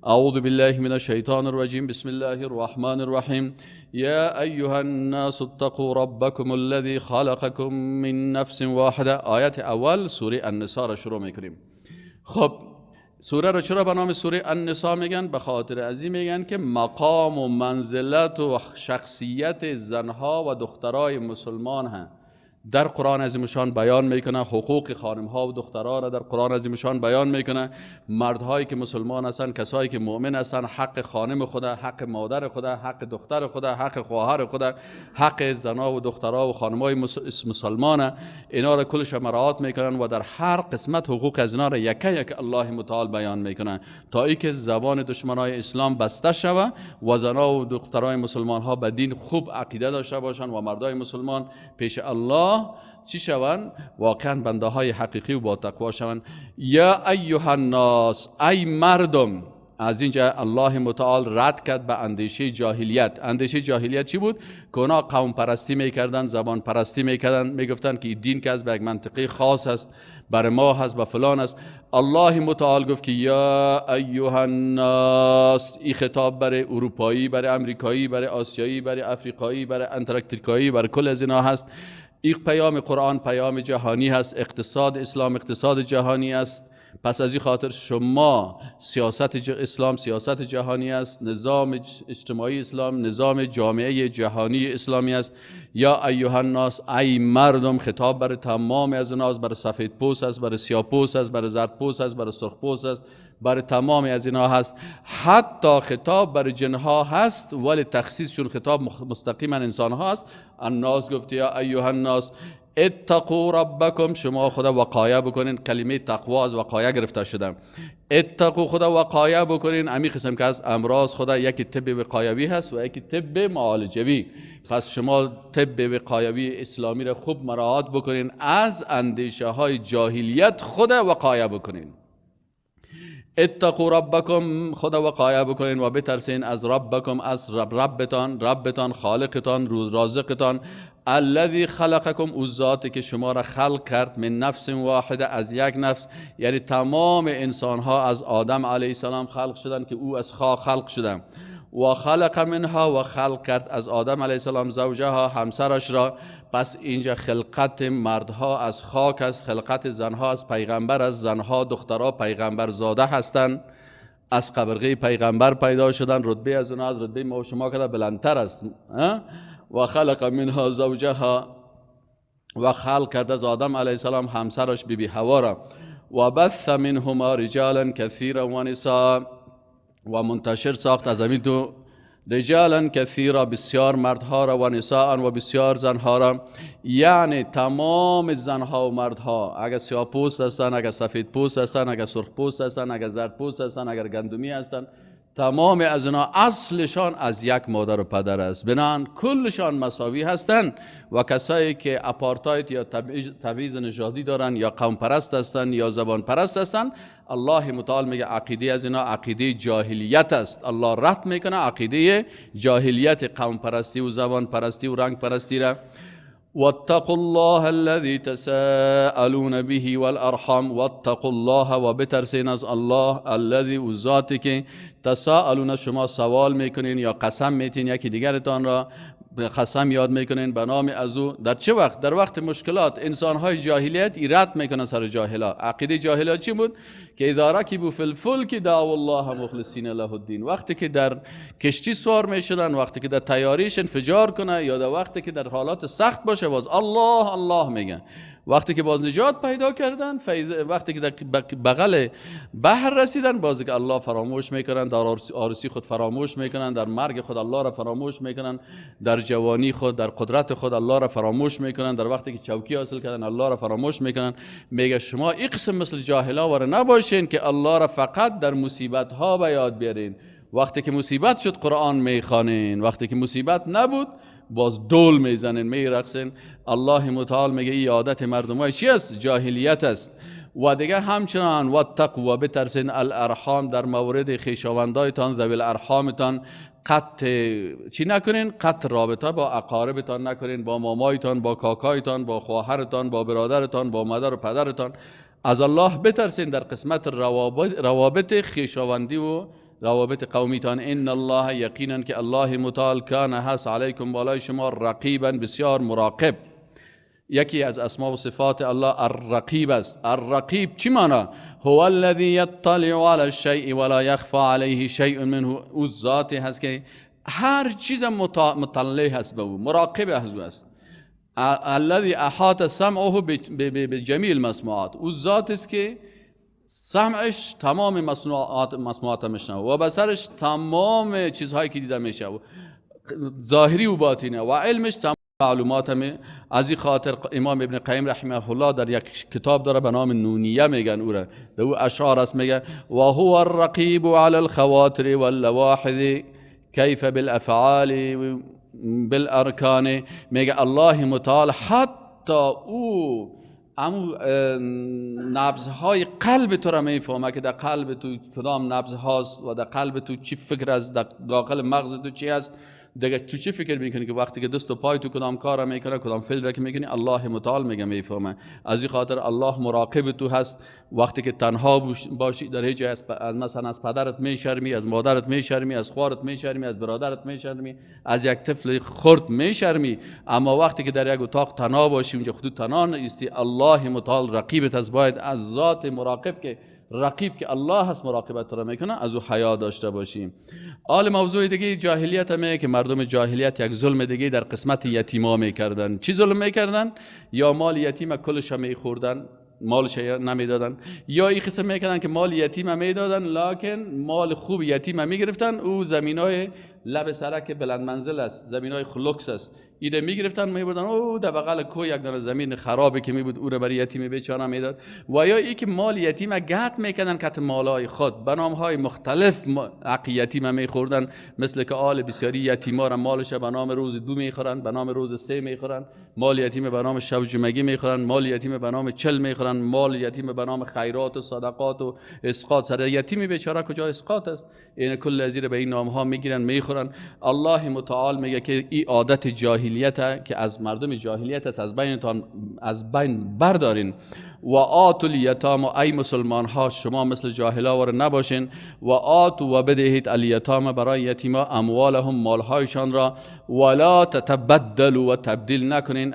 اعوذ بالله من الشیطان الرجیم. بسم الله الرحمن الرحیم. یا ایها الناس اتقوا ربکم الذی خلقکم من نفس واحده. آیت اول سوره النساء را شروع میکنیم. خب سوره را چرا به نام سوره النساء میگن؟ به خاطر از این میگن که مقام و منزلت و شخصیت زنها و دخترای مسلمان ها در قرآن عظیمشان بیان میکنه. حقوق خانمها و دخترها را در قرآن عظیمشان بیان میکنه. مردهایی که مسلمان هستند، کسایی که مؤمن هستند، حق خانم خدا، حق مادر خدا، حق دختر خدا، حق خواهر خدا، حق زنها و دخترها و خانمهای مسلمان، اینا را کلش مراعات میکنن و در هر قسمت حقوق از اینا را یک الله متعال بیان میکنه تا ای که زبان دشمنای اسلام بسته شوه و زنها و دخترای مسلمان ها به دین خوب عقیده داشته باشند و مردای مسلمان پیش الله چی شوند؟ واقعا بنده های حقیقی و با تقوا شوند. یا ایها الناس، ای مردم. از اینجا الله متعال رد کرد به اندیشه جاهلیت. اندیشه جاهلیت چی بود؟ که اونا قوم پرستی میکردن، زبان پرستی میکردن، میگفتن که این دین که از به یک منطقه خاص است، بر ما هست، به فلان است. الله متعال گفت که یا ایها الناس. این خطاب برای اروپایی، برای امریکایی، برای آسیایی، برای افریقایی، برای انتارکتیکایی، برای کل از اینا هست. این پیام قرآن پیام جهانی هست. اقتصاد اسلام اقتصاد جهانی است. پس از این خاطر شما سیاست اسلام سیاست جهانی است. نظام اجتماعی اسلام نظام جامعه جهانی اسلامی است. یا ایها الناس، ای مردم. خطاب برای تمام از ایناست. برای سفید پوست است، برای سیاه پوست است، برای زرد پوست است، برای سرخ پوست است، برای تمام از اینا هست. حتی خطاب برای جنها هست ولی تخصیص چون خطاب مستقیما انسان ها هست. الناس گفت یا ایها الناس اتقوا ربکم. شما خدا وقایه بکنین. کلمه تقوا از وقایه گرفته شده. اتقوا خدا وقایه بکنین. امی قسم که از امراض خدا یکی طب وقایوی هست و یکی طب معالجوی. پس شما طب وقایوی اسلامی را خوب مراعات بکنین. از اندیشه های جاهلیت خدا وقایه بکنین. اتقوا ربکم، خدا وقایه بکنین و بترسین از ربکم، از ربتان خالقتان رازقتان. الذی خلقکم، او ذاتی که شما را خلق کرد من نفس واحده، از یک نفس. یعنی تمام انسان ها از آدم علیه السلام خلق شدن که او از خاک خلق شدن. و خلق منها، و خلق کرد از آدم علیه السلام زوجها، همسرش را. پس اینجا خلقت مردها از خاک است، خلقت زنها از پیغمبر است. زنها دخترها پیغمبر زاده هستند، از قبرغه پیغمبر پیدا شدن. رتبه از اونها از رتبه ما و شما که بلندتر است. و خلق منها زوجها، و خلق کرد از آدم علیه السلام همسرش بیبی حوا را. و بث منهما رجالا کثیرا و نساء، و منتشر ساخت از همین دو رجالا کثیرا، بسیار مردها را، و نساء و بسیار زنها را. یعنی تمام زنها و مردها، اگر سیاه پوست هستن، اگر سفید پوست هستن، اگر سرخ پوست هستن، اگر زرد پوست هستن، اگر گندمی هستن، تمام از اینا اصلشان از یک مادر و پدر است. بنان کلشان مساوی هستند. و کسایی که اپارتاید یا تبعیض نژادی دارن، یا قوم پرست هستند، یا زبان پرست هستند، الله متعال میگه عقیده از اینا عقیده جاهلیت است. الله رد میکنه عقیده جاهلیت، قوم پرستی و زبان پرستی و رنگ پرستی را. واتقوا الله الذي تساءلون به والارحام. واتقوا الله، و بترسین از الله الذي، او ذاتی که تساءلون شما سوال میکنین یا قسم میتین یکی دیگرتان را قسم یاد میکنین به نام از او. در چه وقت؟ در وقت مشکلات. انسانهای جاهلیت ایراد میکنن سر جاهلا. عقیده جاهلا چی بود؟ که اذا رکبوا فی الفلک دعوا الله مخلصین له الدین. وقتی که در کشتی سوار میشدن، وقتی که در طیاریش انفجار کنه، یا در وقتی که در حالات سخت باشه باز الله الله میگن. وقتی که باز نجات پیدا کردن، وقتی که در بغل بحر رسیدن، باز که الله فراموش میکنن، در عروسی خود فراموش میکنن، در مرگ خود الله را فراموش میکنن، در جوانی خود در قدرت خود الله را فراموش میکنن، در وقتی که چوکی حاصل کردن الله را فراموش میکنن. میگه شما این قسم مثل جاهلا ور نباشین که الله را فقط در مصیبت ها به یاد بیارین. وقتی که مصیبت شد قرآن میخوانین، وقتی که مصیبت نبود باز دول میزنین میرقصین. الله متعال میگه این عادت مردمای چی است؟ جاهلیت است. و دیگه همچنان واتقوا، و بترسین الارحام، در مورد خویشاوندایتان ذوی الارحامتان قطع چی نکنین؟ قطع رابطه با اقاربتان نکنین، با مامایتان، با کاکایتان، با خواهرتان، با برادرتان، با مادر و پدرتان. از الله بترسین در قسمت روابط خویشاوندی و روابط قومیتان. ان الله، یقینا که الله متعال، کان هست علیکم بالای شما، رقیبا بسیار مراقب. یکی از اسما و صفات الله الرقیب است. الرقیب چی معنی؟ هو الذی یطلع علی الشیء ولا یخفى علیه شیء منه. او ذاتی هست که هر چیز مطلع هست به او، مراقب از او است. الذی احاط سمعه بجمیع المسموعات. او ذات است که سمعش تمام مسموعات میشنوه و بصرش تمام چیزهایی که دیده میشه، ظاهری و باطنی، و علمش تمام معلومات همه. از این خاطر امام ابن قیم رحمه الله در یک کتاب داره به نام نونیه میگن، او را در او اشعار است، میگه و هو الرقیب علی الخواطر واللواحظ کیف بالافعال بالارکان. میگه الله متعال حتی او امو نبضهای قلب تو را میفهمه که در قلب تو کدام نبض هاست و در قلب تو چی فکر است، در داخل مغز تو چی است، دیگه تو چی فکر میکنی که وقتی که دست و پای تو کدام کار میکنه، کدام فعل را که میکنی، الله متعال میگه میفهمه. از این خاطر الله مراقب تو هست. وقتی که تنها باشی در هیچ جای مثلا از پدرت میشرمی، از مادرت میشرمی، از خوارت میشرمی، از برادرت میشرمی، از یک طفل خرد میشرمی، اما وقتی که در یک اتاق تنها باشی، اونجا خودت تنها نیستی، الله متعال رقیبت است. باید از ذات مراقب که رقیب که الله هست مراقبت را میکنه، از او حیا داشته باشیم. آل موضوع دیگه جاهلیت همه که مردم جاهلیت یک ظلم دیگه در قسمت یتیما میکردن. چی ظلم میکردن؟ یا مال یتیم کلش میخوردن، مالش نمیدادن، یا این قسم میکردن که مال یتیم میدادن لکن مال خوب یتیم میگرفتن. او زمینای لب سرک بلند منزل است، زمینای خلوکس است، ایده میگرفتن میبردن او در بغل کو یک دانه زمین خرابی که میبود او رو برای یتیم بیچاره میداد. و یا ای که مال یتیم گرد میکردن کت مالای خود به نامهای مختلف حق یتیم میخوردن، مثل که آل بسیاری یتیما را مالش به نام روز 2 میخورن، به نام روز 3 میخورن، مال یتیم به نام شب جمعگی میخورن، مال یتیم به نام 40 میخورن، مال یتیم به نام خیرات و صدقات و اسقاط. سر یتیم بیچاره کجا اسقاط است؟ این کل ازیر به این نام ها میگیرن میخورن. الله متعال میگه که این عادت جاهلیت که از مردم جاهلیت است، از بین بردارین. و آتوا الیتام، ای مسلمان ها شما مثل جاهلا ور نباشین. و آتوا و بدهید الیتام، برای یتیما، اموالهم مالهایشان را، ولا تتبدلوا و تبدیل نکنین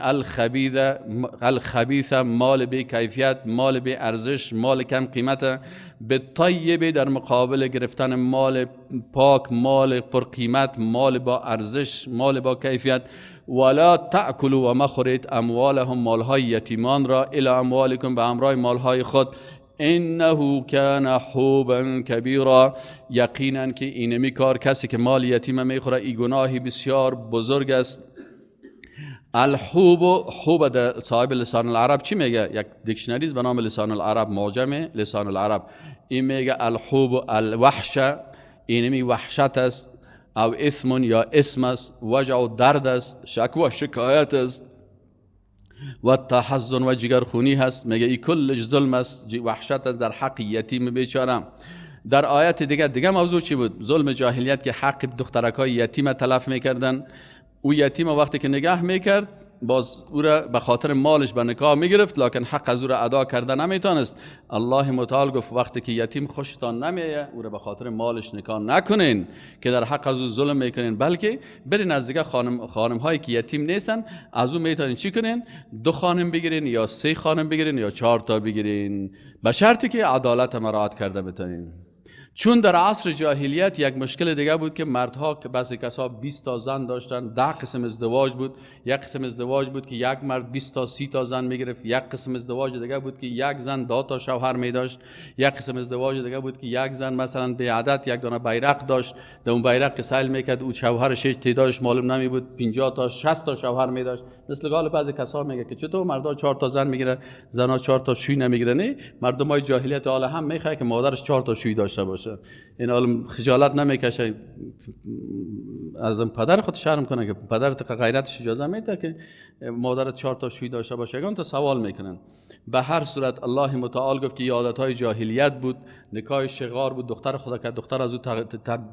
الخبیث مال بی کیفیت، مال بی ارزش، مال کم قیمت، به طیب در مقابل گرفتن مال پاک، مال پر قیمت، مال با ارزش، مال با کیفیت. ولا تأکلوا و مخورید اموالهم مالهای یتیمان را، الی اموالکم به امرای مالهای خود، انه کان حوبا کبیرا، یقینا که اینمی کار کسی که مال یتیم میخوره این گناهی بسیار بزرگ است. الحوب، خوب در صاحب لسان العرب چی میگه؟ یک دیکشنریز به نام لسان العرب، معجم لسان العرب، این میگه الحوب الوحش، اینمی وحشت است، او اسم یا اسم است، وجع و درد است، شکوه شکایت است، و تحزن و جگرخونی هست. میگه این کلش ظلم است، وحشت است در حق یتیم بیچاره. در آیت دیگه موضوع چی بود؟ ظلم جاهلیت که حق دخترکای یتیم تلف میکردن. او یتیم وقتی که نگاه میکرد باز او را به خاطر مالش به نکاح میگرفت، لکن حق از او را ادا کرده نمیتونست. الله متعال گفت وقتی که یتیم خوشتان نمیه او را به خاطر مالش نکاح نکنین که در حق از او ظلم میکنین، بلکه برین از دیگه خانم هایی که یتیم نیستن از او میتونین چی کنین؟ 2 خانم بگیرین یا 3 خانم بگیرین یا 4 تا بگیرین، به شرطی که عدالت مراعات کرده بتونین. چون در عصر جاهلیت یک مشکل دیگه بود که مردها که بعضی کسا 20 تا زن داشتن، 10 قسم ازدواج بود. یک قسم ازدواج بود که یک مرد 20 تا 30 تا زن میگرفت. یک قسم ازدواج دیگه بود که یک زن 2 تا شوهر می داشت. یک قسم ازدواج دیگه بود که یک زن مثلا به عدد یک دانه بیرق داشت، در اون بیرق که سیل میکرد او شوهرش تعدادش معلوم نمی بود، 50 تا 60 تا شوهر می داشت. مثل قال بعضی کسا میگه که چطور مردا 4 تا زن میگیره زنا 4 تا شوی نمیگیره؟ نه، مردمای جاهلیت حالا هم میخواد که مادرش 4 تا شوی داشته باشه. این حال خجالت نمیکشه از پدر خود شرم کنه که پدرت غیرتش اجازه میده که مادر 4 تا شوی داشته باشه؟ اون تا سوال میکنن. به هر صورت الله متعال گفت که عادتهای جاهلیت بود، نکاح شغار بود، دختر خدا که دختر از او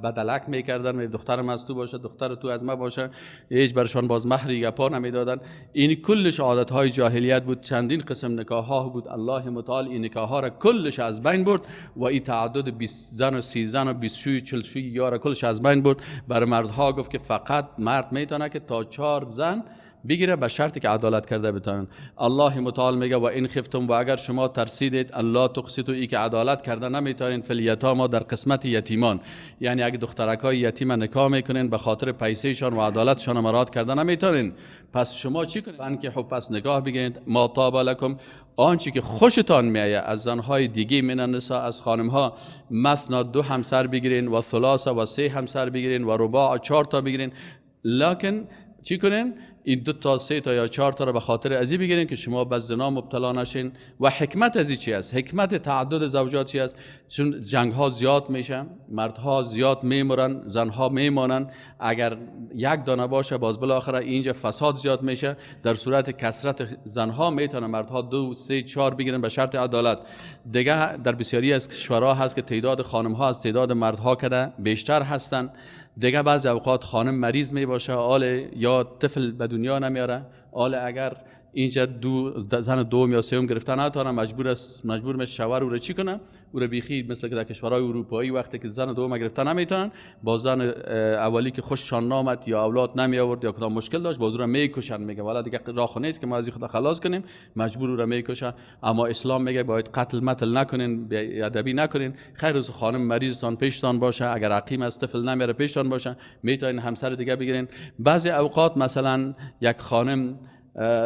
بدلک میکردن، دختر از تو باشه، دختر تو از ما باشه، هیچ برشان باز مهری یا پا نمیدادن. این کلش عادتهای جاهلیت بود. چندین قسم نکاح ها بود. الله متعال این نکاح ها را کلش از بین برد و این تعدد 20 زن و 30 زن زن و 20 شوی 40 شوی یار کلش از بین برد. برای مردها گفت که فقط مرد میتونه که تا 4 زن بگیره به شرطی که عدالت کرده بتونن. الله متعال میگه و این خفتم، و اگر شما ترسیدید الله تقسطوا، ای که عدالت کرده نمیتونین، فی الیتاما در قسمت یتیمان، یعنی اگه دخترکای یتیم نکاح میکنین به خاطر پیسهشان و عدالتشان مراعات کرده نمیتونین، پس شما چی کنید؟ فانکحوا، پس نکاح بگیرید، ما طاب لکم، آنچه که خوشتان میآید از زنهای دیگه، من النساء، از خانمها، مثنا 2 همسر بگیرین و ثلاث و 3 همسر بگیرین و رباع 4 تا بگیرین، لکن چی کنین؟ این 2 تا 3 تا یا 4 تا رو به خاطر ازی بگیرین که شما به زنا مبتلا نشین. و حکمت ازی چی است؟ حکمت تعدد زوجات چی است؟ چون جنگ ها زیاد میشه، مردها زیاد میمرن، زنها میمانن، اگر یک دانه باشه باز بالاخره اینجا فساد زیاد میشه. در صورت کثرت زنها میتونه مردها 2 3 4 بگیرن به شرط عدالت. دیگه در بسیاری از کشورها هست که تعداد خانم ها از تعداد مردها کده بیشتر هستن. دیگه بعضی اوقات خانم مریض می باشه، یا طفل به دنیا نمیاره، اگر اینجا زن 2 یا 3 گرفته نتونه، مجبور میشه شوهر او رو چی کنه؟ او رو بیخی مثل که در کشورهای اروپایی وقتی که زن 2 گرفته نمیتونن، با زن اولی که خوششان نامد یا اولاد نمی آورد یا کدام مشکل داشت، باز او رو میکشن. میگه والا دیگه راه نیست که ما از این خدا خلاص کنیم، مجبور او رو میکشن. اما اسلام میگه باید قتل متل نکنین، ادبی نکنین. خیر از خانم مریضتان پیشتان باشه، اگر عقیم از طفل نمیاره پیشتان باشه، میتونین همسر دیگه بگیرین. بعضی اوقات مثلا یک خانم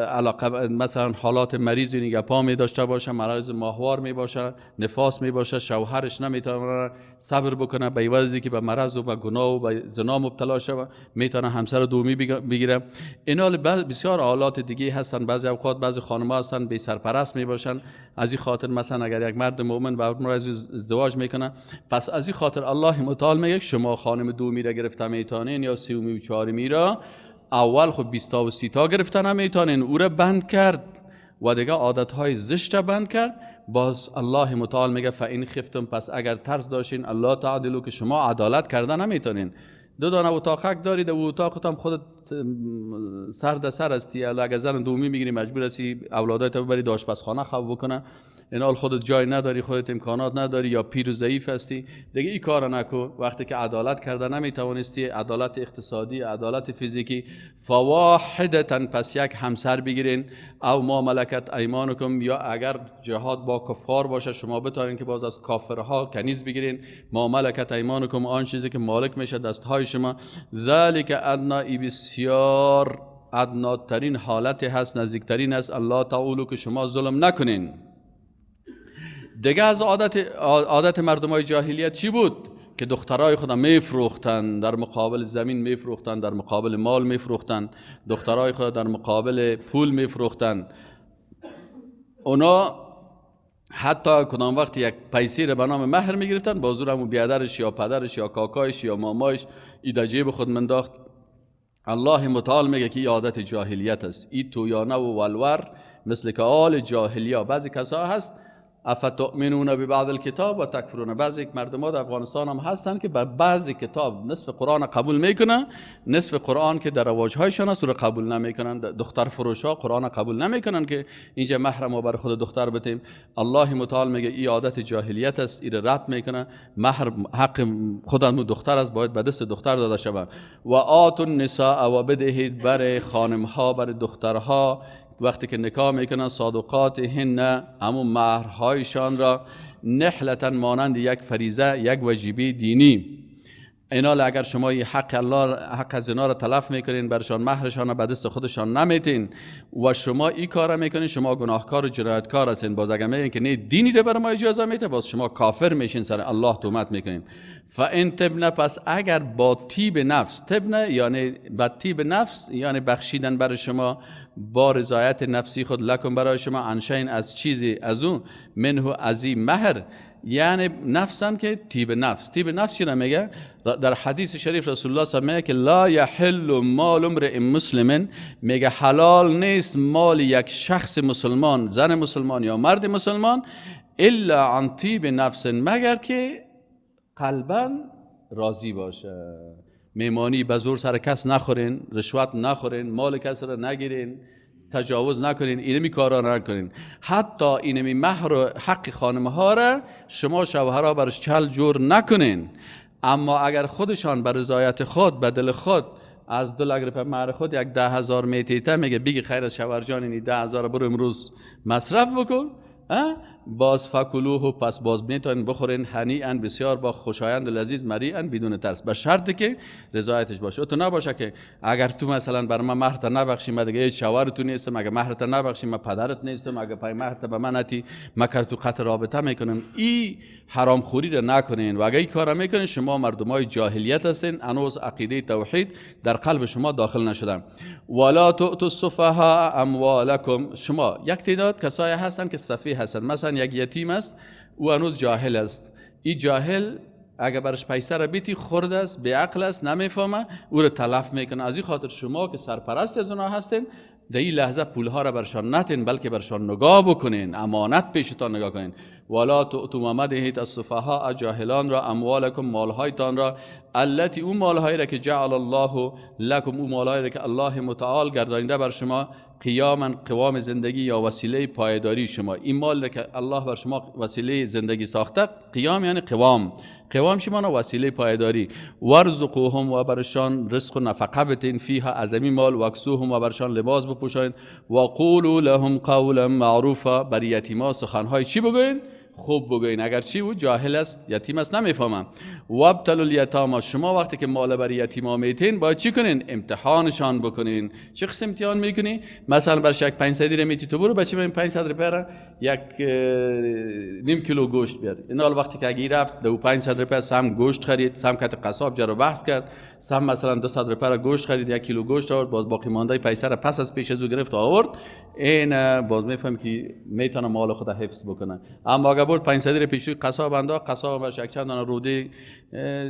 علاقه مثلا حالات مریضی نگه پا می داشته باشه، مرض ماهوار می باشه، نفاس می باشه، شوهرش نمیتونه صبر بکنه به عوضی که به مرض و به گناه و به زنا مبتلا شه، میتونه همسر دومی بگیره. اینا بسیار حالات دیگه هستن. بعضی اوقات بعضی خانم‌ها هستن بی سرپرست می باشن، از این خاطر مثلا اگر یک مرد مؤمن با مرد ازدواج میکنه، پس از این خاطر الله متعال میگه شما خانم دومی را گرفته میتونین یا سومی و چهارمی را، اول خب 20 تا و 30 تا گرفتن نمیتونین، او را بند کرد و دیگه عادتهای زشت بند کرد. باز الله متعال میگه فإن خفتم، پس اگر ترس داشتین الله تعدلوا، که شما عدالت کردن نمیتونین. 2 دانه اتاقک دارید و اتاقت هم خودت سر سر استی، اگر زن دومی میگیری مجبور هستی اولادایت ببری آشپزخانه خواب بکنه، این حال خودت جای نداری، خودت امکانات نداری یا پیر و ضعیف هستی، دیگه این کار نکو. وقتی که عدالت کرده نمیتوانستی، عدالت اقتصادی، عدالت فیزیکی، فواحدتا، پس یک همسر بگیرین، او ما ملکت ایمانکم، یا اگر جهاد با کفار باشه شما بتارین که باز از کافرها کنیز بگیرین. ما ملکت ایمانکم، آن چیزی که مالک میشه دستهای شما. ذالک ادنا، ای بسیار ادناترین حالت هست، نزدیکترین است، الله تعالی که شما ظلم نکنین. دیگه از عادت مردمای جاهلیت چی بود؟ که دخترای خودم میفروختن، در مقابل زمین میفروختن، در مقابل مال میفروختن، دخترای خود در مقابل پول میفروختن. اونا حتی کدام وقت یک پیسی رو به نام مهر میگرفتن، بازور همون بیادرش یا پدرش یا کاکایش یا مامایش ایده جیب خود منداخت. الله متعال میگه که این عادت جاهلیت است، این تویانه و ولور مثل که آل جاهلیه. بعضی کسا هست افتؤمنون ببعض الکتاب و تکفرون، بعضی مردم ها در افغانستان هم هستن که به بعضی کتاب نصف قرآن قبول میکنن، نصف قرآن که در رواجهایشان است رو قبول نمیکنن. دختر فروش ها قرآن قبول نمیکنن که اینجا مهر ما بر خود دختر بتیم. الله متعال میگه این عادت جاهلیت است، این رد میکنه. مهر حق خودمون دختر است، باید به دست دختر داده شود. و آتوا النساء، و بدهید بر خانم ها، بر دخترها وقتی که نکاح میکنن صادقاتهن، همون مهرهایشان را، نحلتا، مانند یک فریضه، یک واجبی دینی. اینا اگر شما حق الله، حق از اینا را تلف میکنین، برشان مهرشان را به دست خودشان نمیتین و شما این کار را میکنین، شما گناهکار و جنایتکار هستین. باز اگر میگین که نه دینی را بر ما اجازه میده، باز شما کافر میشین، سر الله تهمت میکنین. فان تبنه، پس اگر با طیب نفس، تبنه یعنی با طیب نفس یعنی بخشیدن برای شما، با رضایت نفسی خود، لکن برای شما، انشین از چیزی از اون، منه از این مهر، یعنی نفسن که طیب نفس. طیب نفس چی میگه؟ در حدیث شریف رسول الله صلی الله علیه و آله میگه که لا یحل مال امرئ مسلم، میگه حلال نیست مال یک شخص مسلمان، زن مسلمان یا مرد مسلمان، الا عن طیب نفس، مگر که قلبا راضی باشه. میمانی به زور سر کس نخورین، رشوت نخورین، مال کس را نگیرین، تجاوز نکنین، اینمی کارا نکنین. حتی اینمی مهر و حق خانم ها را شما شوهرها برش چل جور نکنین. اما اگر خودشان بر رضایت خود به دل خود از دل اگر به مهر خود یک 10,000 میتیته میگه بگی خیر از شوهر جان اینی 10,000 برو امروز مصرف بکن، باز فکلوه، پس باز میتونین بخورین هنیئا، بسیار با خوشایند و لذیذ، مریئا، بدون ترس، به شرطی که رضایتش باشه. تو نباشه که اگر تو مثلا بر من مهرت نبخشی من دیگه هیچ شوهرت نیستم، اگر مهرت نبخشی من پدرت نیستم، اگر پای مهرت به من نتی مکر تو قطع رابطه میکنم. این حرام خوری رو نکنین. و اگر این کارا میکنین شما مردمای جاهلیت هستین، هنوز عقیده توحید در قلب شما داخل نشده. ولا تؤتوا السفهاء اموالکم. شما یک تعداد کسایی هستن که سفیه هستن، مثلا یک یتیم است او هنوز جاهل است. این جاهل اگر برش پیسه را بیتی خورد است، به عقل است، نمیفهمه، او را تلف میکنه. از این خاطر شما که سرپرست از اونها هستین در این لحظه پولها را برشان نتین، بلکه برشان نگاه بکنین، امانت پیشتان نگاه کنین. ولا تؤتوا ما دهید السفهاء، جاهلان را، اموالکم، مالهایتان را، التی، اون مالهایی را که جعل الله لکم، اون مالهایی را که الله متعال گردانیده بر شما، قیاما، قوام زندگی یا وسیله پایداری شما. این مال که الله بر شما وسیله زندگی ساخته، قیام یعنی قوام، قوام چی معنی؟ وسیله پایداری. ورزقوهم، و برشان رزق و نفقه بتین، فیها، از این مال، واکسوهم، و برشان لباس بپوشانید، و قولوا لهم قولا معروفا، بر یتیما سخنهای چی بگوین؟ خوب بگوین. اگر چی بود جاهل است، یتیم است، نمیفهمم. وابتلوا الیتاما، شما وقتی که مال بر یتیما میتین باید چی کنین؟ امتحانشان بکنین. چه قسم امتحان میکنی؟ مثلا برش یک 500 رو میتی، تو برو بچه من 500 روپیه را یک نیم کیلو گوشت بیار. این حال وقتی که اگه رفت 500 روپیه سم گوشت خرید، سم کت قصاب جرو بحث کرد، سم مثلا 200 روپیه را گوشت خرید، یک کیلو گوشت آورد، باز باقی مانده پیسه را پس از پیش از او گرفت آورد، این باز میفهم که میتونه مال خود حفظ بکنه. اما اگه برد 500 رو پیش قصاب انداخت، قصاب برش یک چند دانه روده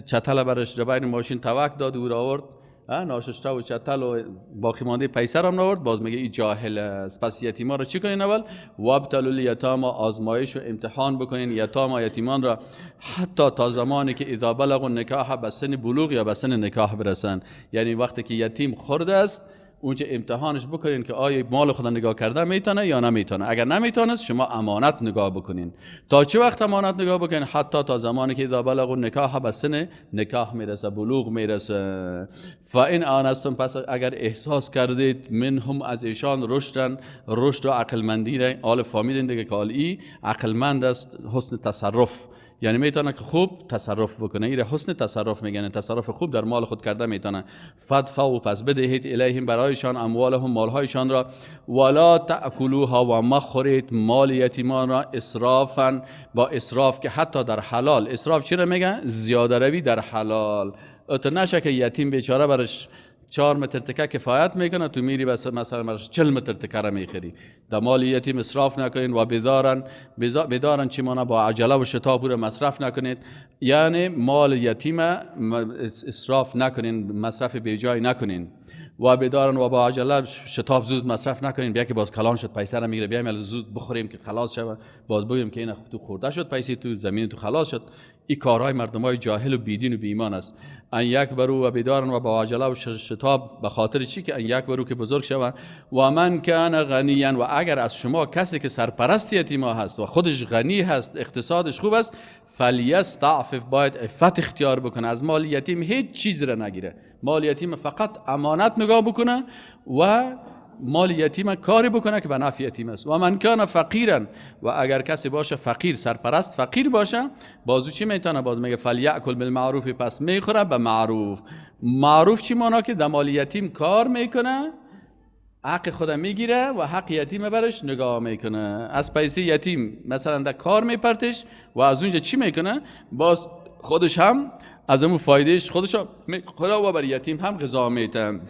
چتل برش جبین ماشین توک داد، او را آورد ناشسته و چتل و باقی مانده پیسه را آورد، باز میگه این جاهل است. پس یتیما را چی کنین؟ اول وابتلوا الیتاما، آزمایش و امتحان بکنین یتاما، یتیمان را، حتی تا زمانی که اذا بلغوا النکاح، به سن بلوغ یا به سن نکاح برسن. یعنی وقتی که یتیم خورده است اونجا امتحانش بکنین که آیا مال خدا نگاه کرده میتونه یا نمیتونه. اگر نمیتونه شما امانت نگاه بکنین. تا چه وقت امانت نگاه بکنین؟ حتی تا زمانی که اذا بلغوا النکاح، به سن نکاح میرسه، بلوغ میرسه. فان آنستم، پس اگر احساس کردید، منهم، از ایشان، رشد و عقلمندی را، آل فهمیدین دیگه که آل عقلمند است، حسن تصرف، یعنی میتونه که خوب تصرف بکنه. این حسن تصرف میگن، تصرف خوب در مال خود کرده میتونه. فدفعوا، پس بدهید، الیهم، برایشان، اموالهم، مالهایشان را، ولا تأکلوها، و مخورید مال یتیمان را، اسرافا، با اسراف که حتی در حلال. اسراف چی را میگن؟ زیاده روی در حلال. تو نشه که یتیم بیچاره برش 4 متر تکه کفایت میکنه، تو میری بس مثلا برش 40 متر تکه را میخری. در مال یتیم اسراف نکنین. و بدارن چی مانا؟ با عجله و شتاب رو مصرف نکنید. یعنی مال یتیم اسراف نکنین، مصرف بیجای نکنین. و بدارن، و با عجله شتاب زود مصرف نکنین. بیا که باز کلان شد پیسه را میگیره، بیایم زود بخوریم که خلاص شود، باز بگیم که این تو خورده شد پیسه، تو زمین تو خلاص شد. این کارهای مردمای جاهل و بیدین و بیمان است. ان یک برو، و بدارن، و با عجله و شتاب، به خاطر چی؟ که ان یک برو که بزرگ شود. و من کان غنیا، و اگر از شما کسی که سرپرست یتیما هست و خودش غنی هست، اقتصادش خوب است، فلیستعفف، باید عفت اختیار بکنه، از مال یتیم هیچ چیز را نگیره. مال یتیم فقط امانت نگاه بکنه و مال یتیم کاری بکنه که به نفع یتیم است. و من کان فقیرا، و اگر کسی باشه فقیر، سرپرست فقیر باشه، بازو چی میتونه؟ باز میگه فلیأکل بالمعروف، پس میخوره به معروف. معروف چی مانا؟ که در مال یتیم کار میکنه، حق خودم میگیره و حق یتیم برش نگاه میکنه. از پیسه یتیم مثلا در کار میپرتش و از اونجا چی میکنه؟ باز خودش هم از اون فایدهش خودش خدا و بر یتیم هم غذا میتن.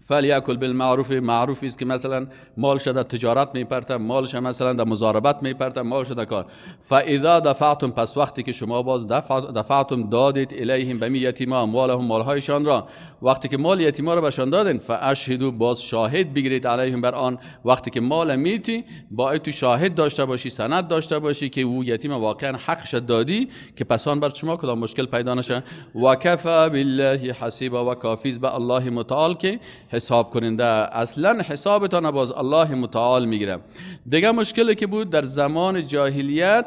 فلیأکل بالمعروف، معروفی است که مثلا مالش در تجارت میپرته، مالش مثلا در مزاربت میپرته، مالش در کار. فاذا دفعتم، پس وقتی که شما باز دفعتم دادید، الیهم، به یتیما، اموالهم، مالهایشان را، وقتی که مال یتیما را بهشان دادین، فاشهدوا، باز شاهد بگیرید، علیهم، بر آن. وقتی که مال میتی باید تو شاهد داشته باشی، سند داشته باشی که او یتیم واقعا حقش دادی، که پسان بر شما کدام مشکل پیدا نشه. و کفى بالله حسیبا، و کافی است به الله متعال که حساب کننده، اصلا حسابتان باز الله متعال میگیره. دیگه مشکلی که بود در زمان جاهلیت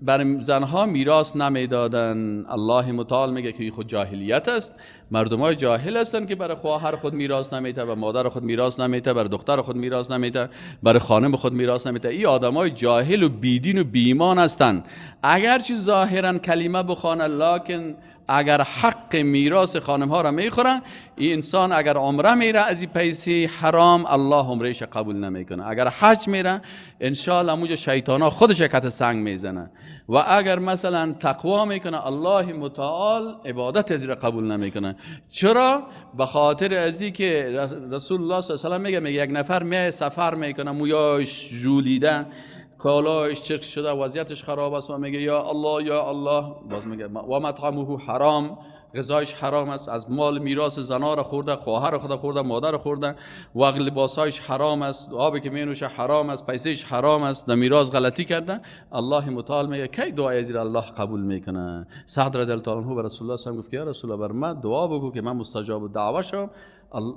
بر زنها میراث نمیدادن. الله متعال میگه که خود جاهلیت است، مردمای جاهل هستن که برای خواهر خود میراث نمیده، و مادر خود میراث نمیده، برای دختر خود میراث نمیده، برای خانم خود میراث نمیده. این آدمای جاهل و بیدین و بیمان هستن. اگرچه ظاهرا کلمه بخوانه، لکن اگر حق میراث خانم ها را میخورن، این انسان اگر عمره میره از این پیسه حرام، الله عمرهش قبول نمیکنه. اگر حج میره انشاءالله موجه شیطانا خودش کت سنگ میزنه. و اگر مثلا تقوا میکنه، الله متعال عبادت از را قبول نمیکنه. چرا؟ به خاطر ازی که رسول الله صلی الله علیه و میگه یک نفر می سفر میکنه، مویاش ژولیده، کالاش چرک شده، وضعیتش خراب است و میگه یا الله یا الله، باز میگه و مطعمه حرام، غذایش حرام است، از مال میراث زنا را خورده، خواهر خود خورده، مادر خورده، و لباسایش حرام است، آبی که مینوشه حرام است، پیسهش حرام است، در میراث غلطی کرده. الله متعال میگه کی دعای زیر الله قبول میکنه؟ سعد رضی الله عنه به رسول الله صلی الله علیه و گفت یا رسول الله بر من دعا بگو که من مستجاب الدعوه شم.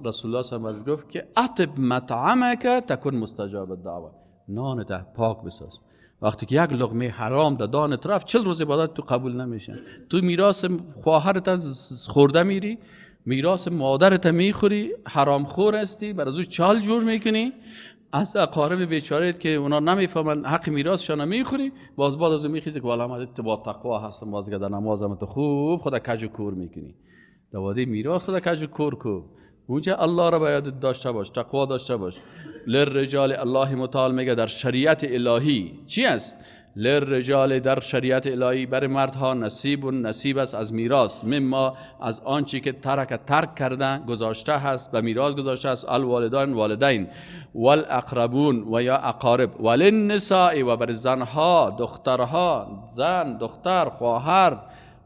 رسول الله صلی الله علیه و گفت که اطب مطعمک تکن مستجاب الدعوه، نانت پاک بساز. وقتی که یک لقمه حرام در دانت رفت، 40 روز عبادت تو قبول نمیشه. تو میراث خواهرت خورده میری، میراث مادرت میخوری، حرام خور هستی، بر ازو چال جور میکنی، از اقارب بیچارهت که اونا نمیفهمن حق میراثشون میخوری، باز بعد از میخیزی که والا من با تقوا هستم، باز در نمازم تو خوب خدا کج و کور میکنی. دواده میراث خدا کج و کور کو. اونجا الله را باید داشته باش، تقوا داشته باش. للرجال، الله متعال میگه در شریعت الهی چی است؟ للرجال، در شریعت الهی بر مردها نصیب است از میراث، مما از آنچه که ترک کرده گذاشته هست، به میراث گذاشته است، الوالدان والدین والاقربون و یا اقارب، وللنساء و بر زنها دخترها، زن دختر خواهر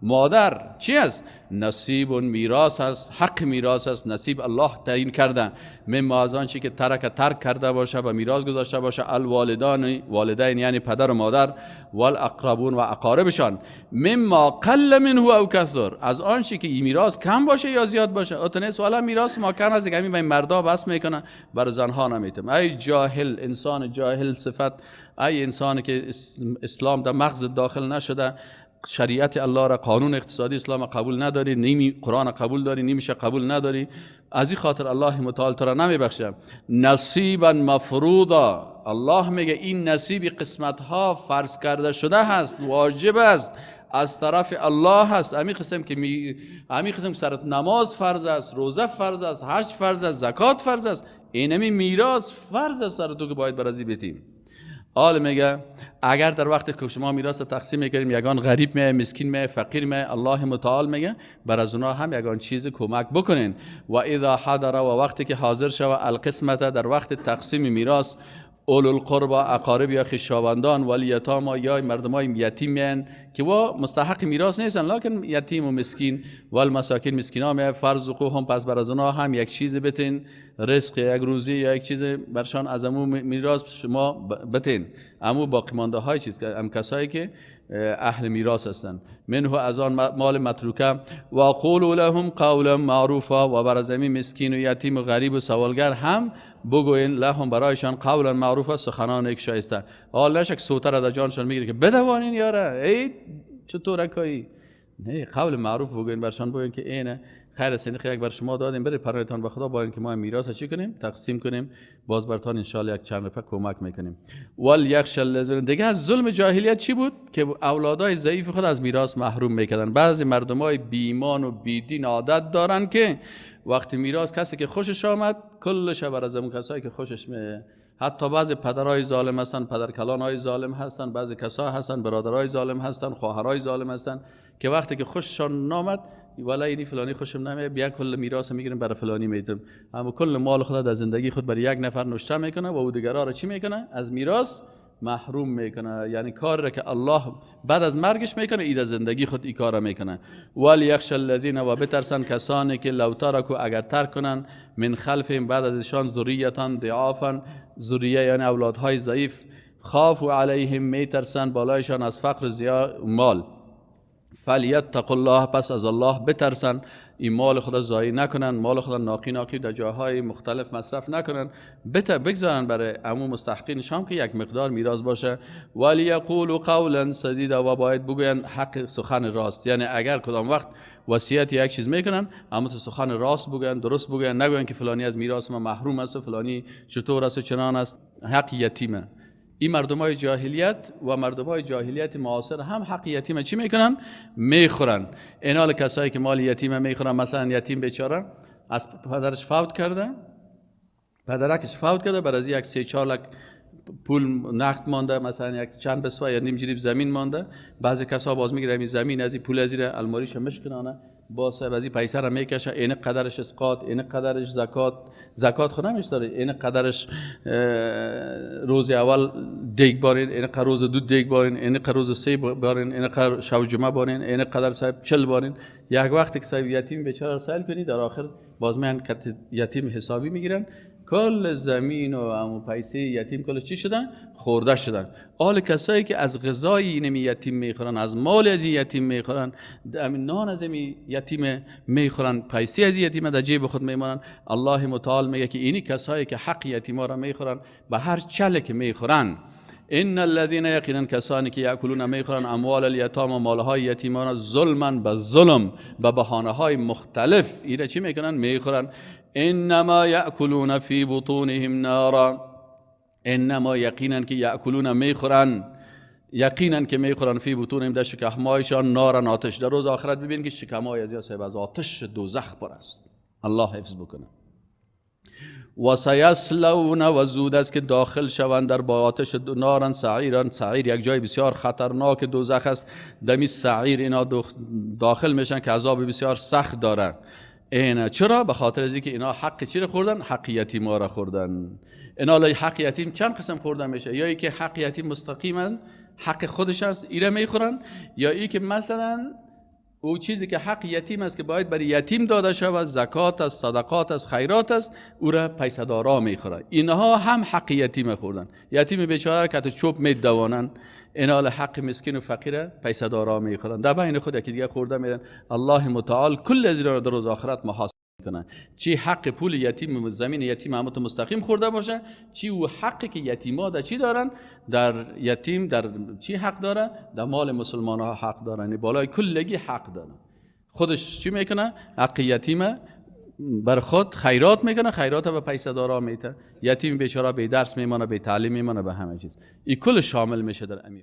مادر چی است؟ نصیب میراث است، حق میراث است، نصیب الله تعیین کرده، مما از آنچه که ترک کرده باشه و میراث گذاشته باشه، الوالدان والدین یعنی پدر و مادر، والاقربون و اقاربشان، مما قل منه او کثر، از آنچه که این میراث کم باشه یا زیاد باشه. اتنه سوالا میراث ما کم است، همین مردا بس میکنه، بر زنها نمیتم. ای جاهل، انسان جاهل صفت، ای انسانی که اسلام در مغز داخل نشده، شریعت الله را، قانون اقتصادی اسلام قبول نداری، نیمی قرآن قبول داری، نیمیشه قبول نداری، از این خاطر الله متعال تو را نمیبخشه. نصیبا مفروضا، الله میگه این نصیب قسمت ها فرض کرده شده هست، واجب است، از طرف الله هست. همین قسم که سرت نماز فرض است، روزه فرض است، حج فرض است، زکات فرض است، اینمی میراث فرض است سر تو که باید برازی بیتیم. حال میگه اگر در وقتی که شما میراث تقسیم میکنیم، یگان غریب می، مسکین می، فقیر می، الله متعال میگه بر از اونها هم یگان چیز کمک بکنین. و اذا حضر، و وقتی که حاضر شود، القسمت، در وقت تقسیم میراث، اولو القربا، اقارب یا خویشاوندان، والیتاما یا مردمای یتیمین که و مستحق میراث نیستن لکن یتیم و مسکین، والمساکین، مسکینا می، فرزقوهم، پس بر از اونها هم یک چیز بتین، رزق یک روزی یا یک چیز برشان از امو میراث شما بتین. امو باقی مانده های چیز که ام کسایی که اهل میراث هستند، منه از آن مال متروکه، و قولوا لهم قولا معروفا، و بر زمین مسکین و یتیم و غریب و سوالگر هم بگوین، لهم برایشان قولا معروفا، سخنان یک شایسته. حال نشک سوتر از جانشان میگیره که بدوانین یاره، ای چطور کایی؟ نه، قول معروف بگوین برشان، بگوین که اینه خیر است، یک بر شما دادیم، برید پرایتان به خدا، با اینکه ما میراث چی کنیم، تقسیم کنیم، باز برتان ان شاء الله یک چند رفع کمک میکنیم. والیخشى الذین، دیگه از ظلم جاهلیت چی بود؟ که اولادای ضعیف خود از میراث محروم میکردن. بعضی مردمای بیمان و بیدین عادت دارن که وقتی میراث کسی که خوشش آمد کلش بر از اون کسایی که خوشش میاد. حتی بعضی پدرای ظالم هستن، پدرکلانای ظالم هستن، بعضی کسا هستن برادرای ظالم هستن، خواهرای ظالم هستن که وقتی که خوششان نامد، ولی اینی فلانی خوشم نمیاد، بیا کل میراث میگیریم برای فلانی میدم، اما کل مال خود از زندگی خود برای یک نفر نوشته میکنه و او دیگرا را چی میکنه؟ از میراث محروم میکنه. یعنی کار را که الله بعد از مرگش میکنه، اید از زندگی خود این کار را میکنه. ولیخشى الذین، و بترسن کسانی که لو ترکوا، اگر ترک کنن، من خلفهم، بعد ازشان، ذریتان ضعافا، ذریه یعنی اولادهای ضعیف، خافوا علیهم، میترسن بالایشان از فقر زیاد مال، فلیتق الله، پس از الله بترسن، این مال خدا ضایع نکنن، مال خدا ناقی در جاهای مختلف مصرف نکنن، بگذارن برای عموم مستحقینش هم که یک مقدار میراث باشه. ولیقولوا قولا سدیدا، و باید بگوین حق سخن راست. یعنی اگر کدام وقت وصیت یک چیز میکنن، اما تو سخن راست بگوین، درست بگوین، نگوین که فلانی از میراث ما محروم است و فلانی چطور است و چنان است. حق یتیمه. این مردمای جاهلیت و مردمای جاهلیت معاصر هم حق یتیم چی میکنن؟ میخورن. اینال کسایی که مال یتیم میخورن، مثلا یتیم بیچاره از پدرش فوت کرده، پدرکش فوت کرده، بعد از یک 3-4 لک پول نقد مانده، مثلا یک چند بسوا یا نیم جریب زمین مانده، بعضی کسا باز میگیره این زمین از این پول از این الماریش مشکنانه، باز از این پیسه را میکشه، این قدرش اسقاط، این قدرش زکات خود نمیشتاره، این قدرش روز اول دیگ بارین، این قدر روز دو دیگ بارین، این قدر روز 3 بارین، این قدر شب جمعه بارین، این قدر صاحب 40 بارین. یک وقتی که صاحب یتیم بیچاره را سائل کنی، در آخر باز میان یتیم حسابی میگیرن، کل زمین و همون پیسه یتیم کلش چی شدن؟ خورده شدن. حال کسایی که از غذای این یتیم میخورن، از مال از یتیم میخورن، نان از این یتیم میخورن، پیسه از یتیم در جیب خود میمانن، الله متعال میگه که اینی کسایی که حق یتیما را میخورن، به هر چله که میخورن، ان الذين یقینا کسانی که یاکلون میخورن اموال الیتام، مالهای یتیمان، ظلما به ظلم، به بهانه های مختلف اینا چی میکنن؟ میخورن. انما یاکلون فی بطونهم نارا، انما یقینا که یاکلون میخورن، یقینا که میخورن فی بطونهم در شکمهایشان نارن، آتش. در روز آخرت ببین که شکمهای از آتش دوزخ پر است. الله حفظ بکنه. و سیصلون، و زود است که داخل شوند در با آتش نارن سعیرن. سعیر یک جای بسیار خطرناک دوزخ است، دمی سعیر اینا داخل میشن که عذاب بسیار سخت داره. اینا چرا؟ به خاطر از اینکه اینا حق چی را خوردن؟ حق یتیما را خوردن. اینا حق یتیم چند قسم خورده میشه؟ یا ای که حق یتیم مستقیما حق خودش است ایره میخورن، یا ای که مثلا او چیزی که حق یتیم است که باید برای یتیم داده شود، زکات است، صدقات است، خیرات است، او را پیسه دارا میخورن. اینها هم حق یتیم خوردن. یتیم بیچاره که تو چوب میدوانن، اینال حق مسکین و فقیر پیسه دارا میخورن، در بین خود یکی دیگه خورده میرن. الله متعال کل از اینا در روز آخرت محاسبه کنن، چی حق پول یتیم زمین یتیم همت مستقیم خورده باشه، چی او حقی که یتیما در چی دارن، در یتیم در چی حق داره، در مال مسلمان ها حق دارن، بالای کلگی حق دارن. خودش چی میکنه؟ حق یتیم بر خود خیرات میکنه، خیرات به پیسه دارا میته، یتیم بیچاره به درس میمانه، به تعلیم میمانه، به همه چیز. این کل شامل میشه در امیر.